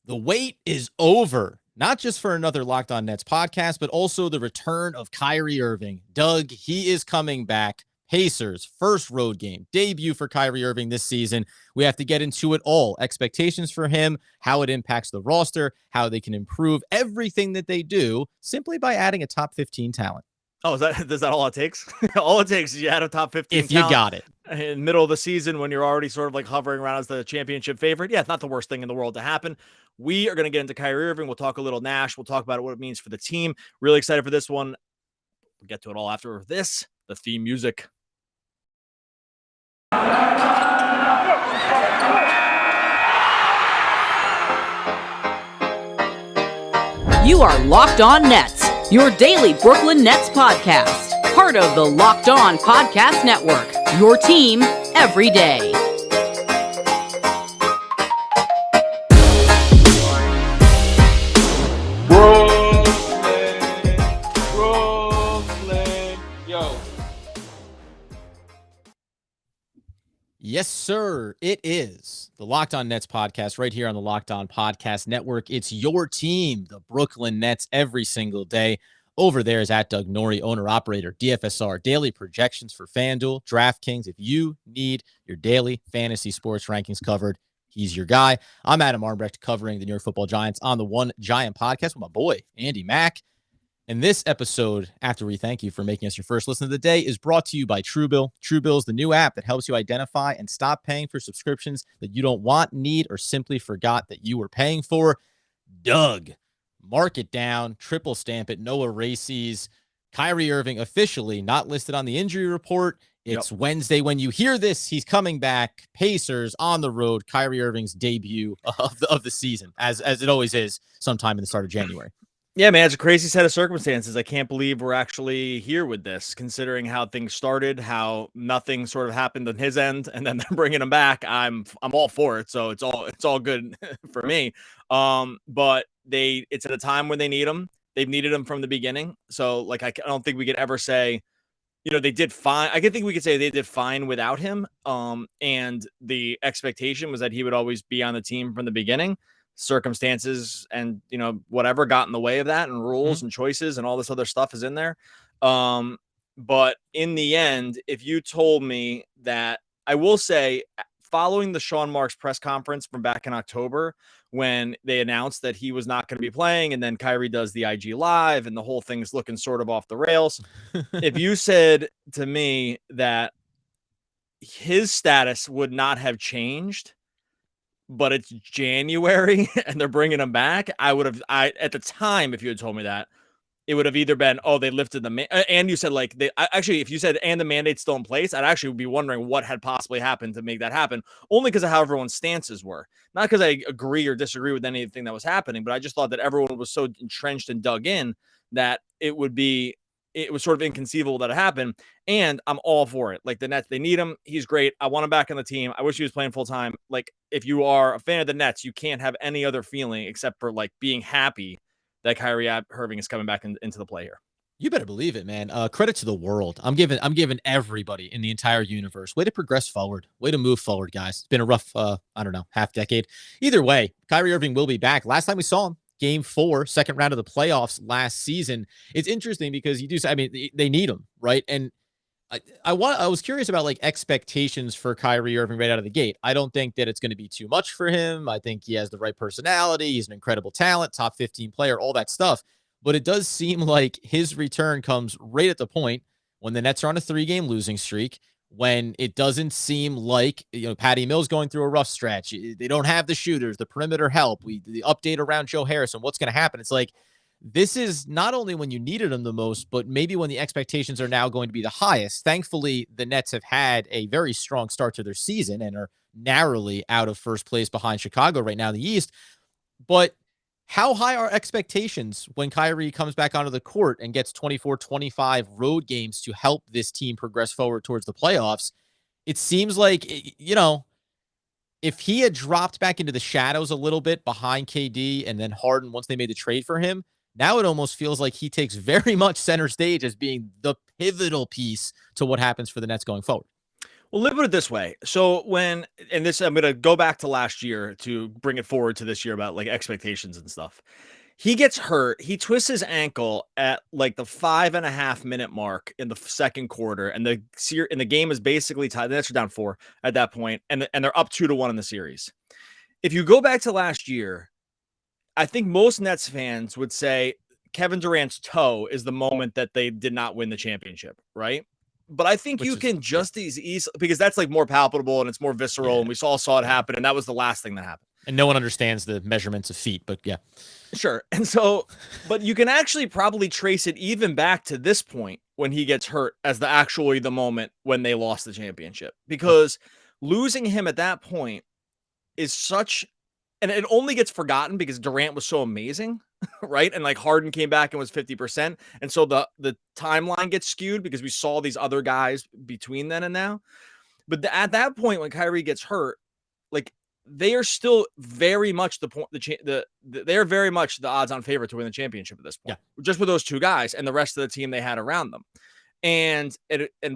The wait is over, not just for another Locked On Nets podcast, but also the return of Kyrie Irving. Doug, he is coming back. Pacers, first road game, debut for Kyrie Irving this season. We have to get into it all. Expectations for him, how it impacts the roster, how they can improve everything that they do simply by adding a top 15 talent. Oh, is that all it takes? All it takes is you add a top 15 if you got it. In the middle of the season when you're already sort of like hovering around as the championship favorite. Yeah, it's not the worst thing in the world to happen. We are going to get into Kyrie Irving. We'll talk a little Nash. We'll talk about what it means for the team. Really excited for this one. We'll get to it all after this, the theme music. You are Locked On Nets, your daily Brooklyn Nets podcast. Part of the Locked On Podcast Network, your team every day. Brooklyn, yo. Yes, sir. It is the Locked On Nets podcast right here on the Locked On Podcast Network. It's your team, the Brooklyn Nets, every single day. Over there is at Doug Norrie, owner-operator, DFSR, daily projections for FanDuel, DraftKings. If you need your daily fantasy sports rankings covered, he's your guy. I'm Adam Armbrecht, covering the New York Football Giants on the One Giant podcast with my boy, Andy Mack. And this episode, after we thank you for making us your first listen of the day, is brought to you by Truebill. Truebill is the new app that helps you identify and stop paying for subscriptions that you don't want, need, or simply forgot that you were paying for. Doug, mark it down, triple stamp it, no erases. Kyrie Irving officially not listed on the injury report. It's Wednesday when you hear this. He's coming back. Pacers on the road. Kyrie Irving's debut of the season, as it always is, sometime in the start of January. Yeah, man, it's a crazy set of circumstances. I can't believe we're actually here with this, considering how things started, how nothing sort of happened on his end, and then they're bringing him back. I'm all for it, so it's all good for me. But it's at a time when they need him. They've needed him from the beginning, so like I don't think we could ever say, they did fine. I think we could say they did fine without him. And the expectation was that he would always be on the team from the beginning. Circumstances and whatever got in the way of that, and rules and choices and all this other stuff is in there. But in the end, if you told me that, I will say, following the Sean Marks press conference from back in October, when they announced that he was not going to be playing, and then Kyrie does the IG live and the whole thing's looking sort of off the rails. If you said to me that his status would not have changed, but it's January and they're bringing him back, at the time, if you had told me that, it would have either been, they lifted the and you said if you said, and the mandate's still in place, I'd actually be wondering what had possibly happened to make that happen, only because of how everyone's stances were. Not because I agree or disagree with anything that was happening, but I just thought that everyone was so entrenched and dug in that it was sort of inconceivable that it happened. And I'm all for it. Like, the Nets, they need him. He's great. I want him back on the team. I wish he was playing full time. Like, if you are a fan of the Nets, you can't have any other feeling except for like being happy that Kyrie Irving is coming back into the play here. You better believe it, man. Credit to the world. I'm giving everybody in the entire universe. Way to progress forward. Way to move forward, guys. It's been a rough, half decade. Either way, Kyrie Irving will be back. Last time we saw him, Game 4, second round of the playoffs last season. It's interesting because they need him, right? And I was curious about like expectations for Kyrie Irving right out of the gate. I don't think that it's going to be too much for him. I think he has the right personality. He's an incredible talent, top 15 player, all that stuff. But it does seem like his return comes right at the point when the Nets are on a 3-game losing streak, when it doesn't seem like, Patty Mills going through a rough stretch. They don't have the shooters, the perimeter help. The update around Joe Harris and what's going to happen. It's like, this is not only when you needed him the most, but maybe when the expectations are now going to be the highest. Thankfully, the Nets have had a very strong start to their season and are narrowly out of first place behind Chicago right now in the East. But how high are expectations when Kyrie comes back onto the court and gets 24-25 road games to help this team progress forward towards the playoffs? It seems like, if he had dropped back into the shadows a little bit behind KD and then Harden once they made the trade for him, now it almost feels like he takes very much center stage as being the pivotal piece to what happens for the Nets going forward. Well, let me put it this way. So I'm going to go back to last year to bring it forward to this year about like expectations and stuff. He gets hurt. He twists his ankle at like the 5.5 minute mark in the second quarter, and the game is basically tied. The Nets are down 4 at that point, and they're up 2-1 in the series. If you go back to last year, I think most Nets fans would say Kevin Durant's toe is the moment that they did not win the championship, right? But I think you can just as easily, because that's like more palpable and it's more visceral, and we saw it happen, and that was the last thing that happened. And no one understands the measurements of feet, but yeah. Sure. And so, but you can actually probably trace it even back to this point when he gets hurt as the moment when they lost the championship, because losing him at that point is such, and it only gets forgotten because Durant was so amazing, right? And like Harden came back and was 50%. And so the timeline gets skewed because we saw these other guys between then and now. But at that point, when Kyrie gets hurt, like they are still very much they are very much the odds-on favorite to win the championship at this point. Yeah. Just with those two guys and the rest of the team they had around them. And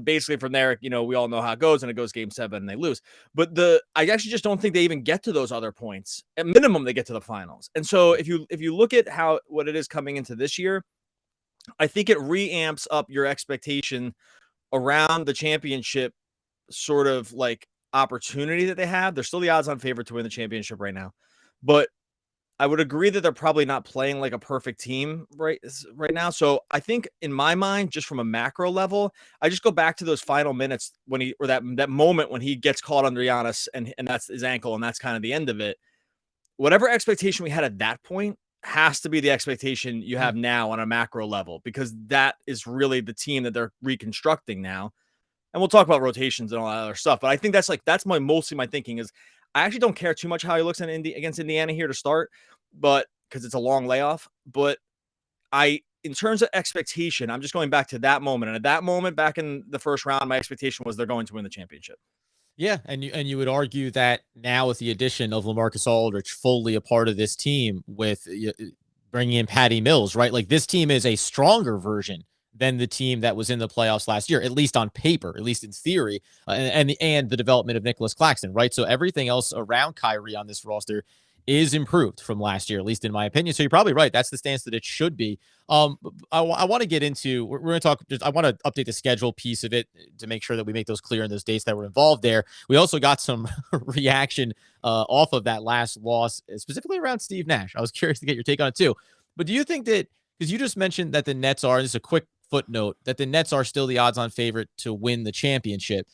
basically from there, we all know how it goes, and it goes game 7 and they lose. But I actually just don't think they even get to those other points. At minimum, they get to the finals. And so if you look at what it is coming into this year, I think it reamps up your expectation around the championship sort of like opportunity that they have. They're still the odds-on favorite to win the championship right now, but I would agree that they're probably not playing like a perfect team right now. So I think in my mind, just from a macro level, I just go back to those final minutes when that moment when he gets caught under Giannis and that's his ankle, and that's kind of the end of it. Whatever expectation we had at that point has to be the expectation you have now on a macro level, because that is really the team that they're reconstructing now. And we'll talk about rotations and all that other stuff. But I think that's mostly my thinking is I actually don't care too much how he looks against Indiana here to start, but because it's a long layoff. But in terms of expectation, I'm just going back to that moment. And at that moment, back in the first round, my expectation was they're going to win the championship. Yeah, and you would argue that now with the addition of LaMarcus Aldridge fully a part of this team, with bringing in Patty Mills, right? Like this team is a stronger version than the team that was in the playoffs last year, at least on paper, at least in theory, and the development of Nicholas Claxton, right? So everything else around Kyrie on this roster is improved from last year, at least in my opinion. So you're probably right. That's the stance that it should be. I want to get into, we're going to talk, I want to update the schedule piece of it to make sure that we make those clear in those dates that were involved there. We also got some reaction off of that last loss, specifically around Steve Nash. I was curious to get your take on it too. But do you think that, because you just mentioned that the Nets are, this is a quick footnote, that the Nets are still the odds-on favorite to win the championship.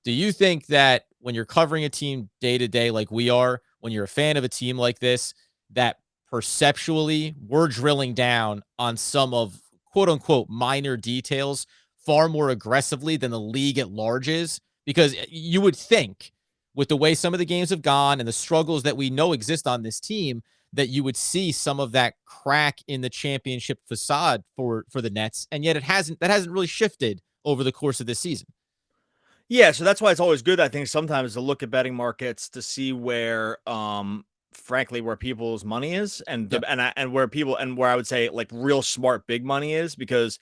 Do you think that when you're covering a team day to day like we are, when you're a fan of a team like this, that perceptually we're drilling down on some of quote unquote minor details far more aggressively than the league at large is? Because you would think with the way some of the games have gone and the struggles that we know exist on this team, that you would see some of that crack in the championship facade for the Nets. And yet that hasn't really shifted over the course of this season. Yeah, so that's why it's always good, I think, sometimes to look at betting markets to see where, frankly, where people's money is, and where I would say like real smart big money is, because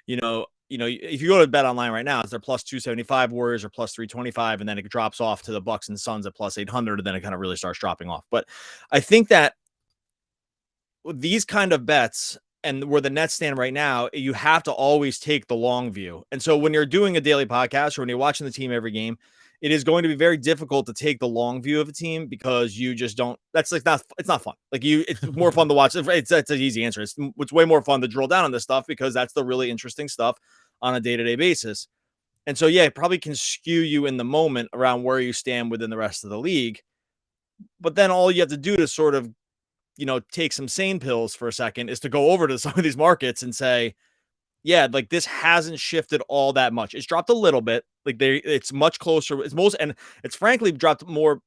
if you go to Bet Online right now, it's their plus 275 Warriors or plus 325, and then it drops off to the Bucks and Suns at plus 800, and then it kind of really starts dropping off. But I think that these kind of bets, and where the Nets stand right now, you have to always take the long view. And so when you're doing a daily podcast or when you're watching the team every game, it is going to be very difficult to take the long view of a team, because you just don't, it's not fun. Like it's more fun to watch. That's an easy answer. It's way more fun to drill down on this stuff, because that's the really interesting stuff on a day-to-day basis. And so, yeah, it probably can skew you in the moment around where you stand within the rest of the league. But then all you have to do to sort of, take some sane pills for a second is to go over to some of these markets and say, yeah, like this hasn't shifted all that much. It's dropped a little bit. Like it's much closer. It's frankly dropped more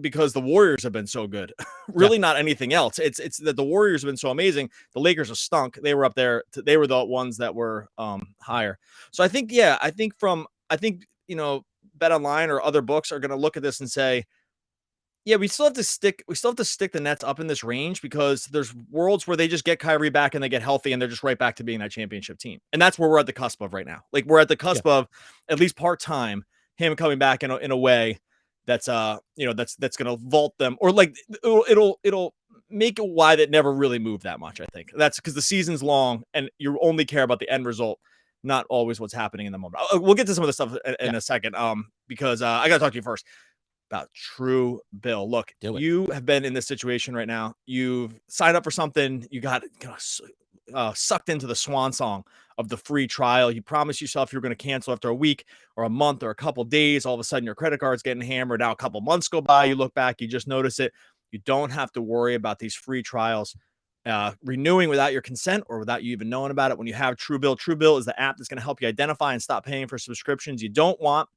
because the Warriors have been so good. Really, not anything else. It's that the Warriors have been so amazing. The Lakers have stunk. They were up there. They were the ones that were higher. So I think Bet Online or other books are going to look at this and say, yeah, we still have to stick the Nets up in this range, because there's worlds where they just get Kyrie back and they get healthy and they're just right back to being that championship team. And that's where we're at the cusp of right now. Like we're at the cusp of, at least part-time, him coming back in a way that's that's going to vault them, or like it'll make it why that never really moved that much. I think that's because the season's long and you only care about the end result, not always what's happening in the moment. We'll get to some of the stuff in a second. Because I got to talk to you first about True Bill. Look, you have been in this situation right now. You've signed up for something. You got sucked into the swan song of the free trial. You promised yourself you're going to cancel after a week or a month or a couple days. All of a sudden, your credit card's getting hammered. Now a couple months go by. You look back, you just notice it. You don't have to worry about these free trials renewing without your consent or without you even knowing about it. When you have Truebill, Truebill is the app that's going to help you identify and stop paying for subscriptions you don't want,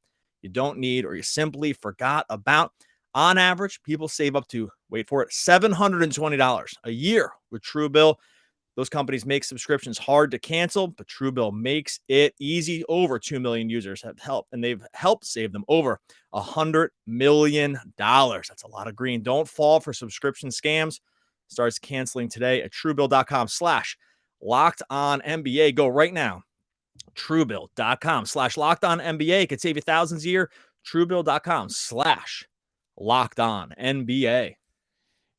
you don't need, or you simply forgot about. On average, people save up to, wait for it, $720 a year with Truebill. Those companies make subscriptions hard to cancel, but Truebill makes it easy. Over 2 million users have helped, and they've helped save them over $100 million. That's a lot of green. Don't fall for subscription scams. Starts canceling today at Truebill.com/LockedOnNBA. Go right now. Truebill.com/LockedOnNBA could save you thousands a year. Truebill.com/LockedOnNBA.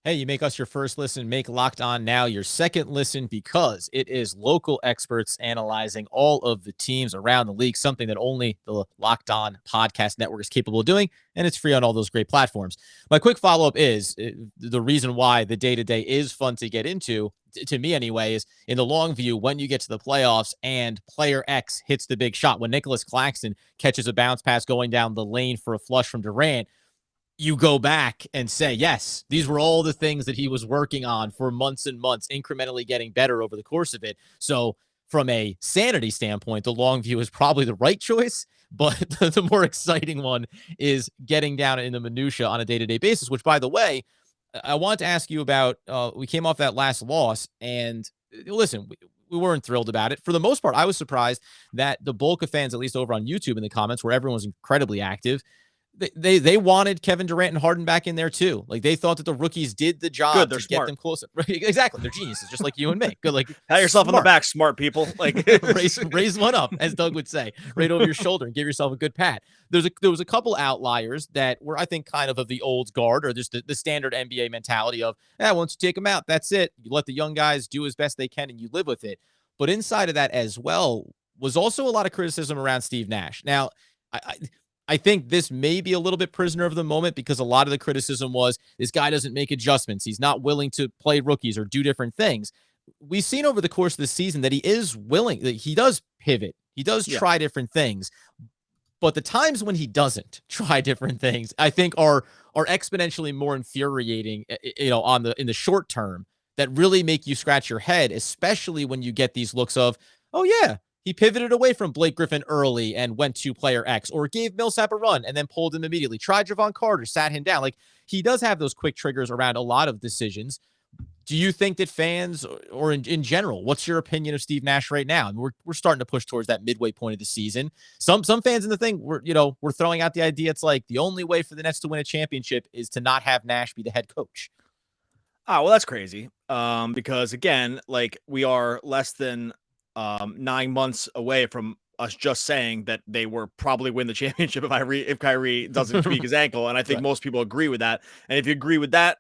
Hey, you make us your first listen, make Locked On now your second listen, because it is local experts analyzing all of the teams around the league, something that only the Locked On Podcast Network is capable of doing, and it's free on all those great platforms. My quick follow-up is the reason why the day-to-day is fun to get into, to me anyway, is in the long view, when you get to the playoffs and player X hits the big shot, when Nicholas Claxton catches a bounce pass going down the lane for a flush from Durant, you go back and say, yes, these were all the things that he was working on for months and months, incrementally getting better over the course of it. So from a sanity standpoint, the long view is probably the right choice, but the more exciting one is getting down in the minutia on a day-to-day basis, which, by the way, I want to ask you about. We came off that last loss, and listen, we weren't thrilled about it. For the most part, I was surprised that the bulk of fans, at least over on YouTube in the comments, where everyone was incredibly active, they wanted Kevin Durant and Harden back in there too. Like, they thought that the rookies did the job to get them closer. Exactly. They're geniuses, just like you and me. Good. Like, pat yourself on the back, smart people. Like, raise one up, as Doug would say, right over your shoulder and give yourself a good pat. There was a couple outliers that were, I think, kind of the old guard, or just the standard NBA mentality of, once you take them out, that's it. You let the young guys do as best they can and you live with it. But inside of that as well was also a lot of criticism around Steve Nash. Now, I think this may be a little bit prisoner of the moment, because a lot of the criticism was this guy doesn't make adjustments. He's not willing to play rookies or do different things. We've seen over the course of the season that he is willing, that he does pivot. He does try different things. But the times when he doesn't try different things, I think are exponentially more infuriating, in the short term, that really make you scratch your head, especially when you get these looks of, oh yeah, he pivoted away from Blake Griffin early and went to player X, or gave Millsap a run and then pulled him immediately. Tried Javon Carter, sat him down. Like, he does have those quick triggers around a lot of decisions. Do you think that fans, or in general, what's your opinion of Steve Nash right now? And we're starting to push towards that midway point of the season. Some fans in the thing, we're throwing out the idea. It's like the only way for the Nets to win a championship is to not have Nash be the head coach. Well, that's crazy. Because again, like, we are less than 9 months away from us just saying that they were probably win the championship if Kyrie doesn't tweak his ankle. And I think most people agree with that. And if you agree with that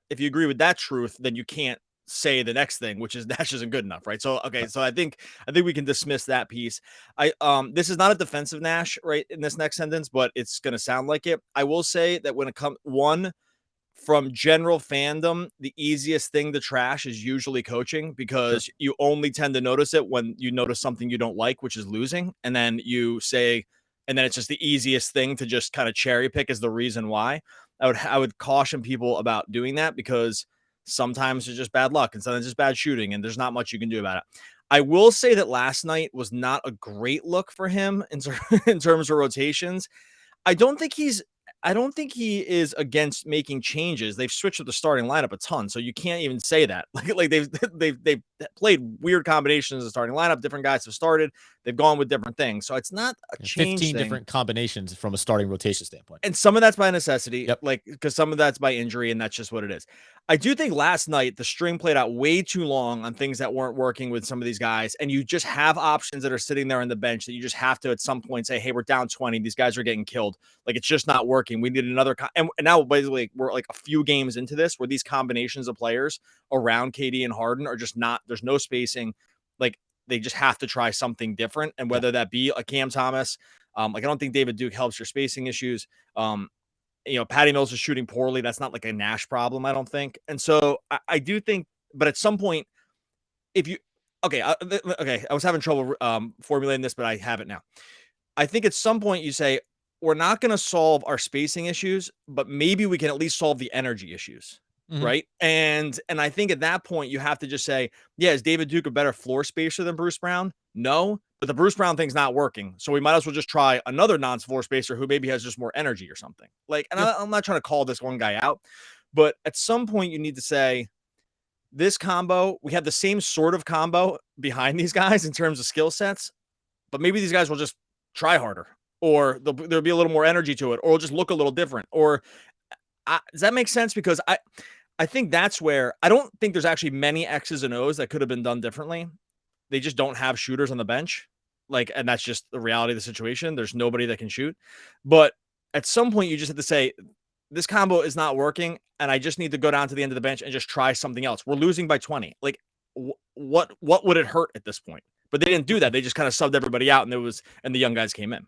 truth, then you can't say the next thing, which is Nash isn't good enough, right? So, okay, so I think we can dismiss that piece. This is not a defensive Nash, right, in this next sentence, but it's going to sound like it. I will say that when it comes, from general fandom, the easiest thing to trash is usually coaching, because you only tend to notice it when you notice something you don't like, which is losing. And then it's just the easiest thing to just kind of cherry pick as the reason why. I would caution people about doing that, because sometimes it's just bad luck and sometimes it's just bad shooting, and there's not much you can do about it. I will say that last night was not a great look for him in terms of rotations. I don't think he is against making changes. They've switched up the starting lineup a ton, so you can't even say that. Like they've played weird combinations of starting lineup. Different guys have started. They've gone with different things. So it's not a change 15 thing. different combinations from a starting rotation standpoint. And some of that's by necessity, Yep. like, because some of that's by injury, and that's just what it is. I do think last night the string played out way too long on things that weren't working with some of these guys, and you just have options that are sitting there on the bench that you just have to at some point say, hey, we're down 20. These guys are getting killed. Like, it's just not working. We need another. And now, basically, we're like a few games into this where these combinations of players around KD and Harden are just not, there's no spacing. Like, they just have to try something different. And whether that be a Cam Thomas, like, I don't think David Duke helps your spacing issues. Patty Mills is shooting poorly. That's not like a Nash problem, I don't think. And so I do think, but at some point, if you, I was having trouble formulating this, but I have it now. I think at some point you say, we're not going to solve our spacing issues, but maybe we can at least solve the energy issues. Mhm. Right. And I think at that point you have to just say, yeah, is David Duke a better floor spacer than Bruce Brown? No, but the Bruce Brown thing's not working. So we might as well just try another non-floor spacer who maybe has just more energy or something. Like, and I'm not trying to call this one guy out, but at some point you need to say, this combo, we have the same sort of combo behind these guys in terms of skill sets, but maybe these guys will just try harder, or there'll be a little more energy to it, or it'll just look a little different. Or does that make sense? Because I think that's where I don't think there's actually many X's and O's that could have been done differently. They just don't have shooters on the bench. Like, and that's just the reality of the situation. There's nobody that can shoot. But at some point, you just have to say, this combo is not working, and I just need to go down to the end of the bench and just try something else. We're losing by 20. Like, what would it hurt at this point? But they didn't do that. They just kind of subbed everybody out, and the young guys came in.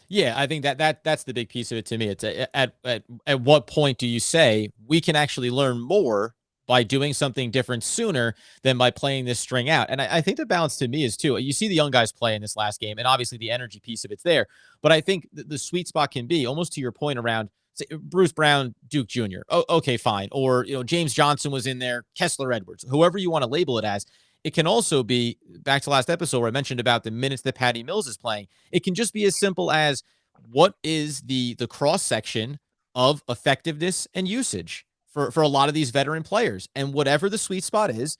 Yeah, I think that's the big piece of it to me. It's at what point do you say we can actually learn more by doing something different sooner than by playing this string out? And I think the balance to me is too, you see the young guys play in this last game, and obviously the energy piece of it's there. But I think the sweet spot can be almost to your point around, say, Bruce Brown, Duke Jr. Oh, okay, fine. Or James Johnson was in there, Kessler Edwards, whoever you want to label it as. It can also be, back to last episode where I mentioned about the minutes that Patty Mills is playing. It can just be as simple as, what is the cross section of effectiveness and usage for a lot of these veteran players? And whatever the sweet spot is,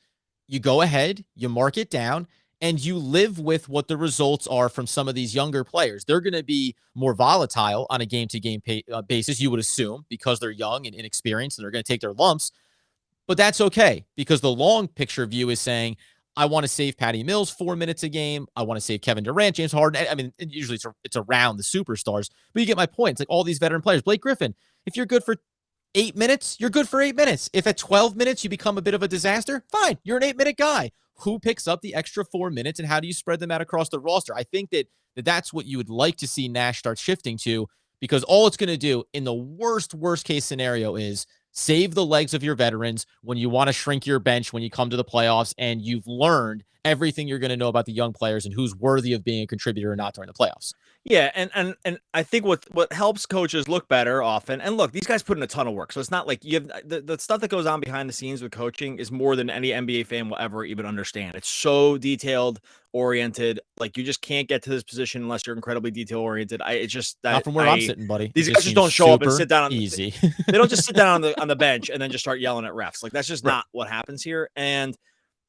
you go ahead, you mark it down, and you live with what the results are from some of these younger players. They're going to be more volatile on a game-to-game basis, you would assume, because they're young and inexperienced, and they're going to take their lumps. But that's okay, because the long picture view is saying, I want to save Patty Mills 4 minutes a game. I want to save Kevin Durant, James Harden. I mean, usually it's around the superstars, but you get my point. It's like all these veteran players. Blake Griffin, if you're good for 8 minutes, you're good for 8 minutes. If at 12 minutes you become a bit of a disaster, fine, you're an 8-minute guy. Who picks up the extra 4 minutes, and how do you spread them out across the roster? I think that's what you would like to see Nash start shifting to, because all it's going to do in the worst case scenario is save the legs of your veterans when you want to shrink your bench when you come to the playoffs, and you've learned everything you're going to know about the young players and who's worthy of being a contributor or not during the playoffs. Yeah, and I think what helps coaches look better often, and look, these guys put in a ton of work, so it's not like you have the stuff that goes on behind the scenes with coaching is more than any NBA fan will ever even understand. It's so detailed oriented, like you just can't get to this position unless you're incredibly detail oriented. It's just not from where I'm sitting, buddy. These guys just don't show up and sit down easy. They don't just sit down on the bench and then just start yelling at refs. Like, that's just not what happens here.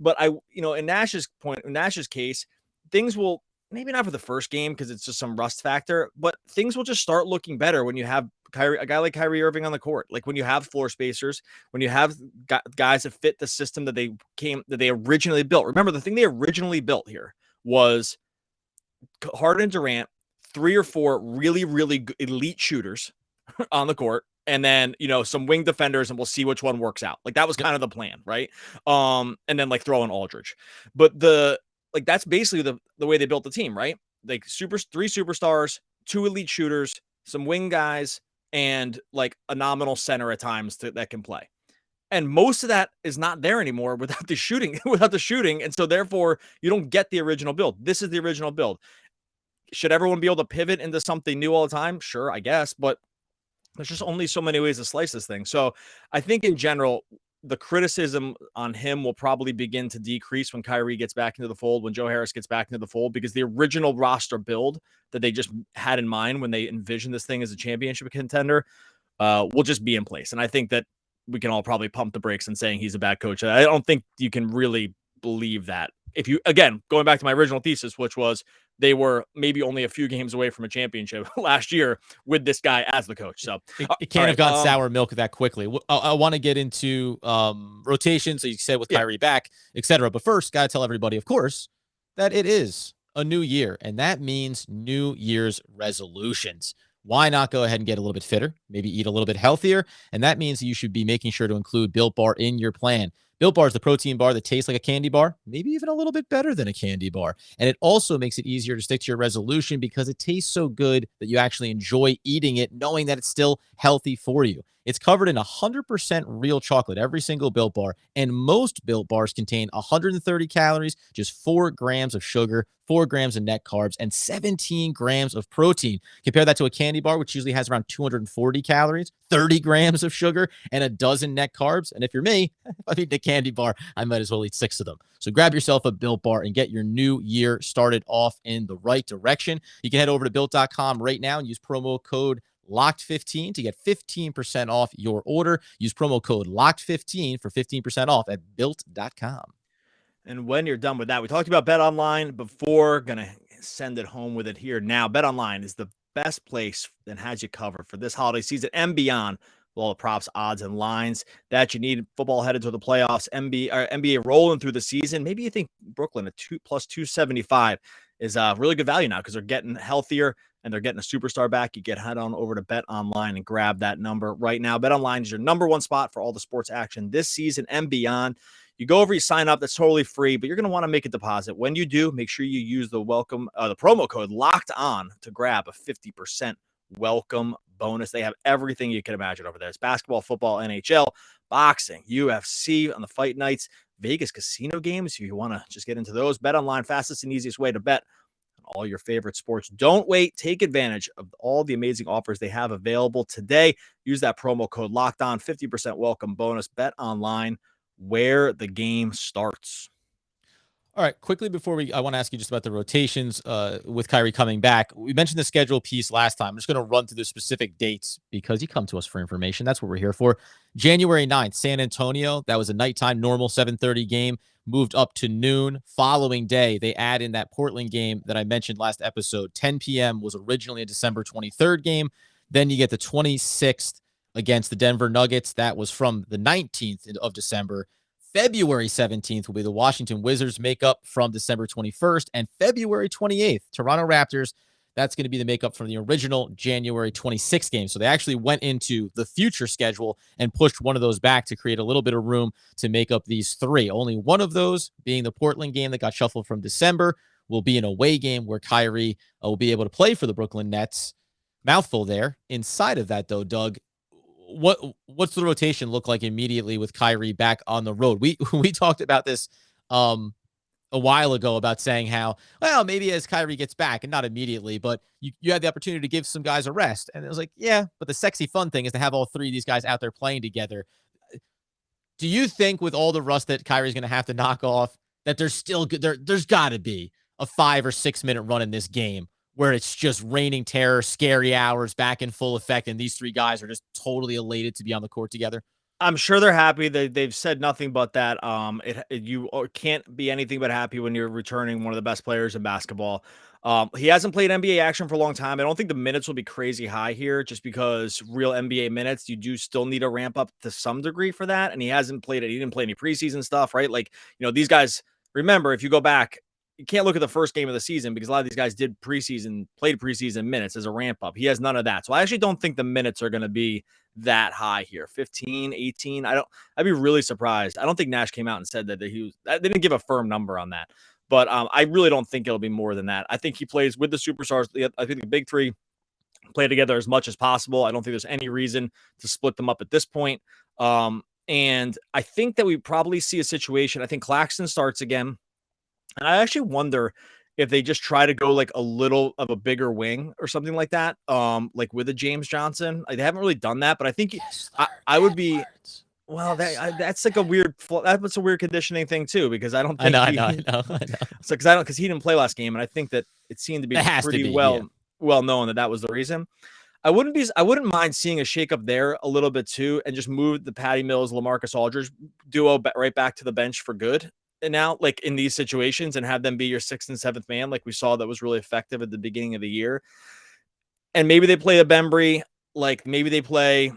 But in Nash's case, things will, maybe not for the first game because it's just some rust factor, but things will just start looking better when you have a guy like Kyrie Irving on the court. Like, when you have floor spacers, when you have guys that fit the system that they originally built. Remember, the thing they originally built here was Harden and Durant, 3 or 4 really, really good elite shooters on the court, and then some wing defenders, and we'll see which one works out. Like, that was kind of the plan, right? And then like throw in Aldridge, but that's basically the way they built the team, right? Like 3 superstars, 2 elite shooters, some wing guys, and like a nominal center at times that can play. And most of that is not there anymore without the shooting, And so therefore you don't get the original build. This is the original build. Should everyone be able to pivot into something new all the time? Sure, I guess, but there's just only so many ways to slice this thing. So I think in general, the criticism on him will probably begin to decrease when Kyrie gets back into the fold, when Joe Harris gets back into the fold, because the original roster build that they just had in mind when they envisioned this thing as a championship contender will just be in place. And I think that we can all probably pump the brakes in saying he's a bad coach. I don't think you can really believe that. If you, again, going back to my original thesis, which was they were maybe only a few games away from a championship last year with this guy as the coach. So it can't have gone sour milk that quickly. I want to get into rotations, so you said with Kyrie back, etc. But first, got to tell everybody, of course, that it is a new year, and that means New Year's resolutions. Why not go ahead and get a little bit fitter, maybe eat a little bit healthier? And that means you should be making sure to include Built Bar in your plan. Built Bar is the protein bar that tastes like a candy bar, maybe even a little bit better than a candy bar. And it also makes it easier to stick to your resolution because it tastes so good that you actually enjoy eating it, knowing that it's still healthy for you. It's covered in 100% real chocolate, every single Built Bar, and most Built Bars contain 130 calories, just 4 grams of sugar, 4 grams of net carbs, and 17 grams of protein. Compare that to a candy bar, which usually has around 240 calories, 30 grams of sugar, and a dozen net carbs. And if you're me, if I eat a candy bar, I might as well eat 6 of them. So grab yourself a Built Bar and get your new year started off in the right direction. You can head over to Built.com right now and use promo code LOCKED15 to get 15% off your order. Use promo code LOCKED15 for 15% off at Built.com. And when you're done with that, we talked about BetOnline before. Going to send it home with it here now. BetOnline is the best place that has you covered for this holiday season and beyond. With all the props, odds, and lines that you need. Football headed to the playoffs. NBA rolling through the season. Maybe you think Brooklyn at 2+275 is really good value now because they're getting healthier and they're getting a superstar back. You head on over to BetOnline and grab that number right now. BetOnline is your number one spot for all the sports action this season and beyond. You go over, you sign up. That's totally free, but you're going to want to make a deposit. When you do, make sure you use the promo code Locked On to grab a 50% welcome bonus. They have everything you can imagine over there. It's basketball, football, NHL, boxing, UFC on the fight nights, Vegas casino games. If you want to just get into those, BetOnline, fastest and easiest way to bet on all your favorite sports. Don't wait. Take advantage of all the amazing offers they have available today. Use that promo code Locked On, 50% welcome bonus. BetOnline, where the game starts. All right, quickly before I want to ask you just about the rotations with Kyrie coming back. We mentioned the schedule piece last time. I'm just going to run through the specific dates because you come to us for information. That's what we're here for. January 9th, San Antonio. That was a nighttime normal 7:30 game, moved up to noon. Following day, they add in that Portland game that I mentioned last episode. 10 p.m. was originally a December 23rd game. Then you get the 26th against the Denver Nuggets. That was from the 19th of December. February 17th will be the Washington Wizards makeup from December 21st, and February 28th, Toronto Raptors. That's going to be the makeup from the original January 26th game. So they actually went into the future schedule and pushed one of those back to create a little bit of room to make up these 3. Only one of those, being the Portland game that got shuffled from December, will be an away game where Kyrie will be able to play for the Brooklyn Nets. Mouthful there. Inside of that, though, Doug, what's the rotation look like immediately with Kyrie back on the road? We talked about this a while ago about saying how, well, maybe as Kyrie gets back, and not immediately, but you had the opportunity to give some guys a rest. And it was like, yeah, but the sexy fun thing is to have all 3 of these guys out there playing together. Do you think with all the rust that Kyrie's going to have to knock off, that there's still there's got to be a 5 or 6 minute run in this game where it's just raining terror, scary hours back in full effect, and these 3 guys are just totally elated to be on the court together? I'm sure they're happy. They've said nothing but that. You can't be anything but happy when you're returning one of the best players in basketball. He hasn't played NBA action for a long time. I don't think the minutes will be crazy high here, just because real NBA minutes, you do still need a ramp up to some degree for that. And he hasn't played it. He didn't play any preseason stuff, right? Like, these guys, remember, if you go back, you can't look at the first game of the season because a lot of these guys played preseason minutes as a ramp up. He has none of that. So I actually don't think the minutes are going to be that high here. 15, 18. I'd be really surprised. I don't think Nash came out and said that they didn't give a firm number on that, but I really don't think it'll be more than that. I think he plays with the superstars. I think the big 3 play together as much as possible. I don't think there's any reason to split them up at this point. And I think that we probably see a situation. I think Claxton starts again. And I actually wonder if they just try to go like a little of a bigger wing or something like that, like with a James Johnson. They haven't really done that, but I think I would be. Well, that's like a weird. That's a weird conditioning thing too, because I don't think I know. So because he didn't play last game, and I think that it seemed to be pretty well known that was the reason. I wouldn't mind seeing a shakeup there a little bit too, and just move the Patty Mills, LaMarcus Aldridge duo right back to the bench for good. now, like in these situations, and have them be your 6th and 7th man, like we saw that was really effective at the beginning of the year. And maybe they play a Bembry, like maybe they play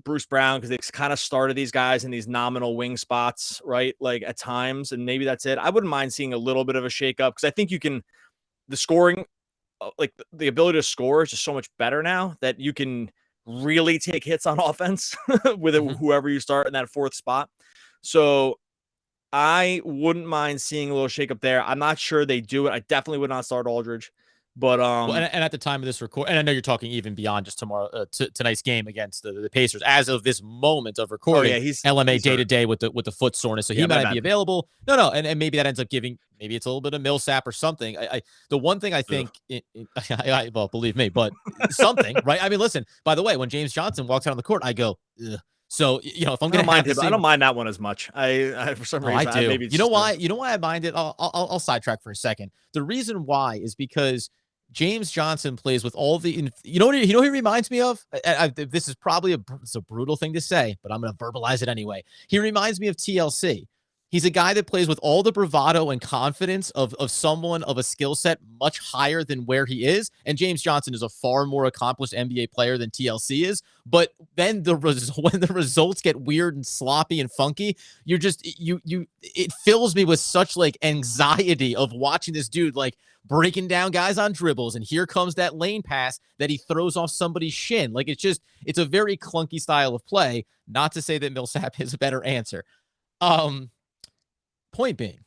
Bruce Brown, because they kind of started these guys in these nominal wing spots, right? Like at times, and maybe that's it. I wouldn't mind seeing a little bit of a shakeup, because I think the scoring, like the ability to score is just so much better now that you can really take hits on offense with whoever you start in that 4th spot. So I wouldn't mind seeing a little shakeup there. I'm not sure they do it. I definitely would not start Aldridge, but well, and at the time of this record, and I know you're talking even beyond just tomorrow, tonight's game against the Pacers. As of this moment of recording, he's LMA day to day with the foot soreness, so he might not be available. No, and maybe that ends up giving, maybe it's a little bit of Millsap or something. The one thing I think, well, believe me, but something, right? I mean, listen. By the way, when James Johnson walks out on the court, I go, ugh. So, if I'm going to mind him, I don't mind that one as much. I for some reason, I do. Maybe You know why I mind it? I'll sidetrack for a second. The reason why is because James Johnson plays with all the, you know who he reminds me of? This is probably it's a brutal thing to say, but I'm going to verbalize it anyway. He reminds me of TLC. He's a guy that plays with all the bravado and confidence of someone of a skill set much higher than where he is. And James Johnson is a far more accomplished NBA player than TLC is. But then when the results get weird and sloppy and funky, you're just, it fills me with such like anxiety of watching this dude like breaking down guys on dribbles. And here comes that lane pass that he throws off somebody's shin. Like it's a very clunky style of play. Not to say that Millsap is a better answer. Point being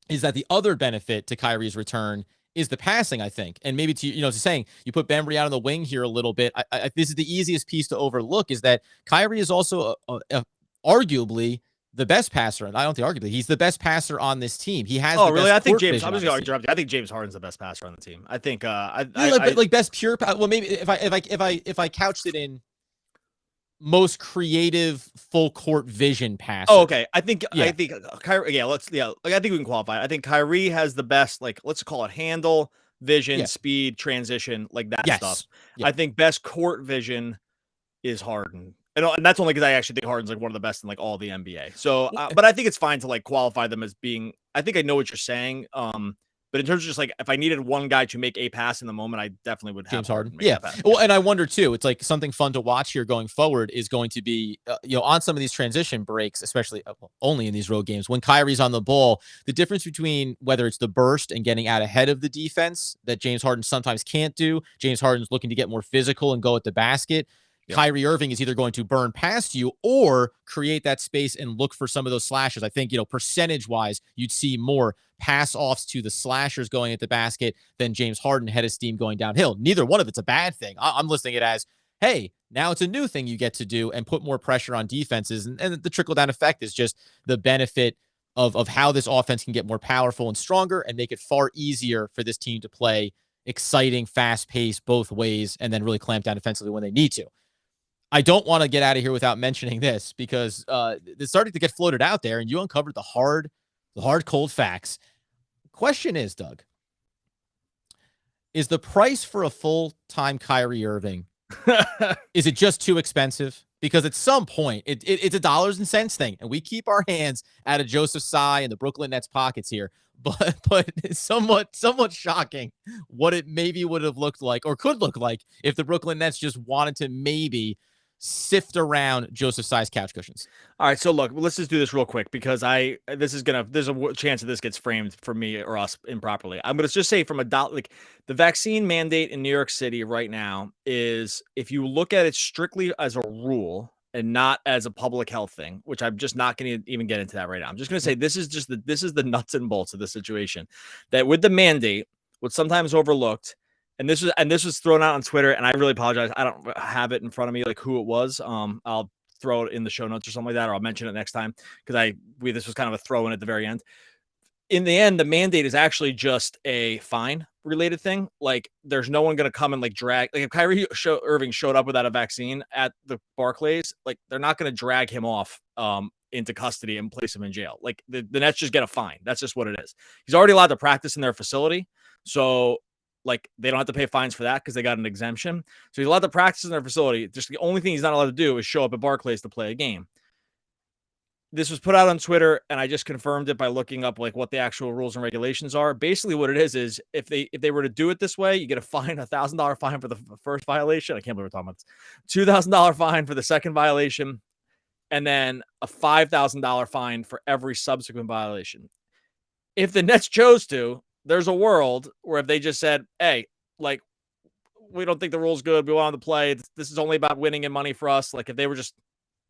is that the other benefit to Kyrie's return is the passing, I think. And maybe to saying you put Bembry out on the wing here a little bit. This is the easiest piece to overlook, is that Kyrie is also arguably the best passer. And I don't think arguably, he's the best passer on this team. He has. Oh, really? I think James. I'm just going to interrupt you. I think James Harden's the best passer on the team. I think. Like best pure. Well, maybe if I couched it in most creative full court vision pass. Oh, okay. I think Kyrie. I think we can qualify. I think Kyrie has the best, like, let's call it handle, vision, speed, transition, like that stuff. Yeah. I think best court vision is Harden. And that's only because I actually think Harden's like one of the best in like all the NBA. So, but I think it's fine to like qualify them as being, I think I know what you're saying. But in terms of just like, if I needed one guy to make a pass in the moment, I definitely would have James Harden. Yeah. Well, and I wonder too, it's like something fun to watch here going forward is going to be, on some of these transition breaks, especially only in these road games, when Kyrie's on the ball, the difference between whether it's the burst and getting out ahead of the defense that James Harden sometimes can't do. James Harden's looking to get more physical and go at the basket. Yep. Kyrie Irving is either going to burn past you or create that space and look for some of those slashes. I think, percentage-wise, you'd see more pass-offs to the slashers going at the basket than James Harden head of steam going downhill. Neither one of it's a bad thing. I'm listing it as, hey, now it's a new thing you get to do and put more pressure on defenses. And the trickle-down effect is just the benefit of how this offense can get more powerful and stronger and make it far easier for this team to play exciting, fast-paced both ways and then really clamp down defensively when they need to. I don't want to get out of here without mentioning this because it's starting to get floated out there, and you uncovered the hard, cold facts. Question is, Doug, is the price for a full-time Kyrie Irving, is it just too expensive? Because at some point, it's a dollars and cents thing, and we keep our hands out of Joseph Tsai and the Brooklyn Nets pockets here. But it's somewhat shocking what it maybe would have looked like or could look like if the Brooklyn Nets just wanted to maybe sift around Joseph Tsai's couch cushions. All right, so look, let's just do this real quick because there's a chance that this gets framed for me or us improperly. I'm going to just say from the vaccine mandate in New York City right now is, if you look at it strictly as a rule and not as a public health thing, which I'm just not going to even get into that right now. I'm just going to say this is the nuts and bolts of the situation, that with the mandate, what's sometimes overlooked. And this was thrown out on Twitter, and I really apologize. I don't have it in front of me, like who it was. I'll throw it in the show notes or something like that, or I'll mention it next time because this was kind of a throw in at the very end. In the end, the mandate is actually just a fine related thing. Like, there's no one going to come and like drag. Like, if Kyrie Irving showed up without a vaccine at the Barclays, like they're not going to drag him off into custody and place him in jail. Like the Nets just get a fine. That's just what it is. He's already allowed to practice in their facility, so. Like, they don't have to pay fines for that because they got an exemption. So he's allowed to practice in their facility. Just the only thing he's not allowed to do is show up at Barclays to play a game. this was put out on Twitter, and I just confirmed it by looking up like what the actual rules and regulations are. Basically, what it is if they were to do it this way, you get a fine, $1,000 fine for the first violation. I can't believe we're talking about this. $2,000 fine for the second violation, and then a $5,000 fine for every subsequent violation. If the Nets chose to, there's a world where if they just said, "Hey, like, we don't think the rule's good. We want them to play. This is only about winning and money for us." Like if they were just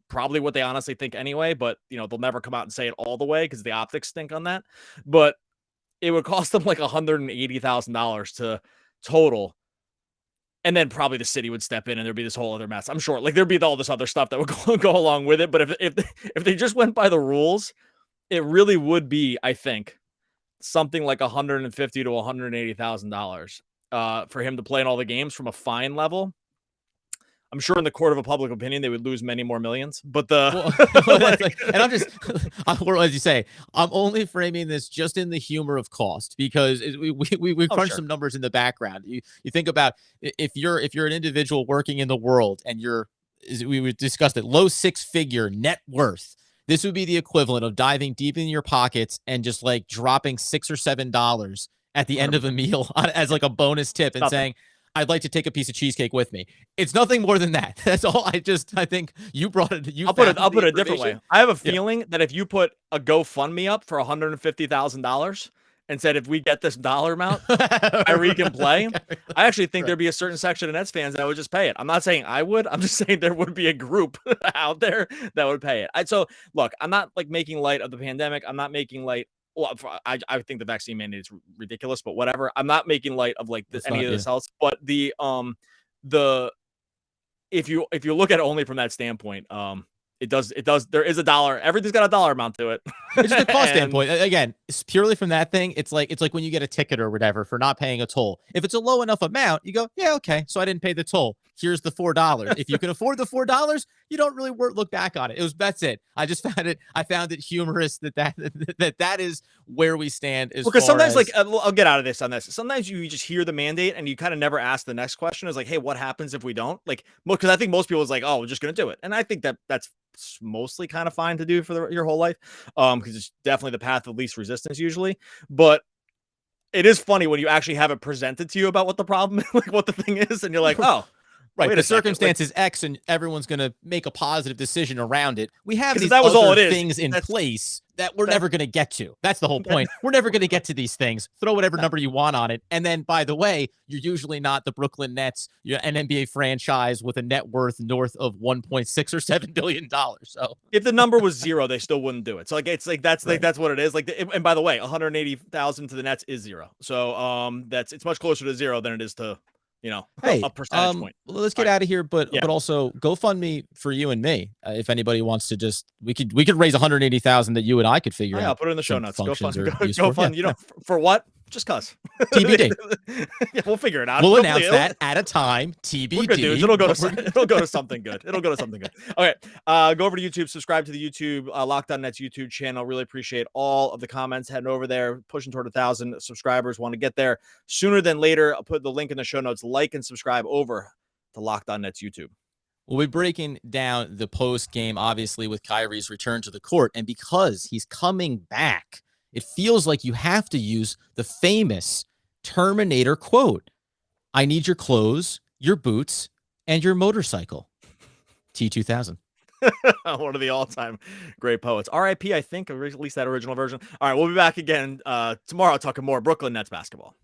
probably what they honestly think anyway, but they'll never come out and say it all the way because the optics stink on that. But it would cost them like $180,000 to total. And then probably the city would step in and there'd be this whole other mess. I'm sure like there'd be all this other stuff that would go along with it. But if they just went by the rules, it really would be, I think, something like $150,000 to $180,000 for him to play in all the games from a fine level. I'm sure in the court of a public opinion, they would lose many more millions, but and I'm just, as you say, I'm only framing this just in the humor of cost because we crunched some numbers in the background. You think about if you're an individual working in the world and we discussed it, low 6-figure net worth. This would be the equivalent of diving deep in your pockets and just like dropping $6 or $7 at the end of a meal as like a bonus tip and saying, I'd like to take a piece of cheesecake with me. It's nothing more than that. That's all. I think you brought it. I'll put it a different way. I have a feeling that if you put a GoFundMe up for $150,000 and said, if we get this dollar amount, Kyrie can play, I actually think there'd be a certain section of Nets fans that would just pay it. I'm not saying I would. I'm just saying there would be a group out there that would pay it. So look, I'm not like making light of the pandemic. I'm not making light. Well, I think the vaccine mandate is ridiculous, but whatever. I'm not making light of like any of this else. But if you look at it only from that standpoint, it does. There is a dollar. Everything's got a dollar amount to it. It's just a cost standpoint. Again, it's purely from that thing. It's like when you get a ticket or whatever for not paying a toll. If it's a low enough amount, you go, yeah, okay. So I didn't pay the toll. Here's the $4. If you can afford the $4, you don't really look back on it. That's it. I just found it. I found it humorous that is where we stand. Because sometimes, like, I'll get out of this on this. Sometimes you just hear the mandate and you kind of never ask the next question. Is like, hey, what happens if we don't? Like, because I think most people is like, oh, we're just gonna do it, and I think that's mostly kind of fine to do for your whole life, because it's definitely the path of least resistance usually. But it is funny when you actually have it presented to you about what the problem, like what the thing is, and you're like, oh. Right, the circumstance is X, and everyone's going to make a positive decision around it. We have these things in place that we're never going to get to. That's the whole point. We're never going to get to these things. Throw whatever number you want on it. And then, by the way, you're usually not the Brooklyn Nets, you're an NBA franchise with a net worth north of $1.6 or $7 billion. So if the number was 0, they still wouldn't do it. So that's what it is. Like, and by the way, 180,000 to the Nets is 0. So it's much closer to 0 than it is to a percentage point. Well, let's get out of here, but also GoFundMe for you and me. If anybody wants to we could raise 180,000 that you and I could figure out. I'll put it in the show notes. GoFund, for what? Just cause. TBD. Yeah, we'll figure it out. We'll announce that at a time. TBD. We're good, dudes. It'll go to something good. It'll go to something good. Okay. Go over to YouTube. Subscribe to the YouTube Locked On Nets YouTube channel. Really appreciate all of the comments heading over there. Pushing toward 1,000 subscribers. Want to get there sooner than later. I'll put the link in the show notes. Like and subscribe over to Locked On Nets YouTube. We'll be breaking down the post game, obviously, with Kyrie's return to the court, and because he's coming back, it feels like you have to use the famous Terminator quote. I need your clothes, your boots, and your motorcycle. T2000. One of the all-time great poets. R.I.P., I think, or at least that original version. All right, we'll be back again tomorrow talking more Brooklyn Nets basketball.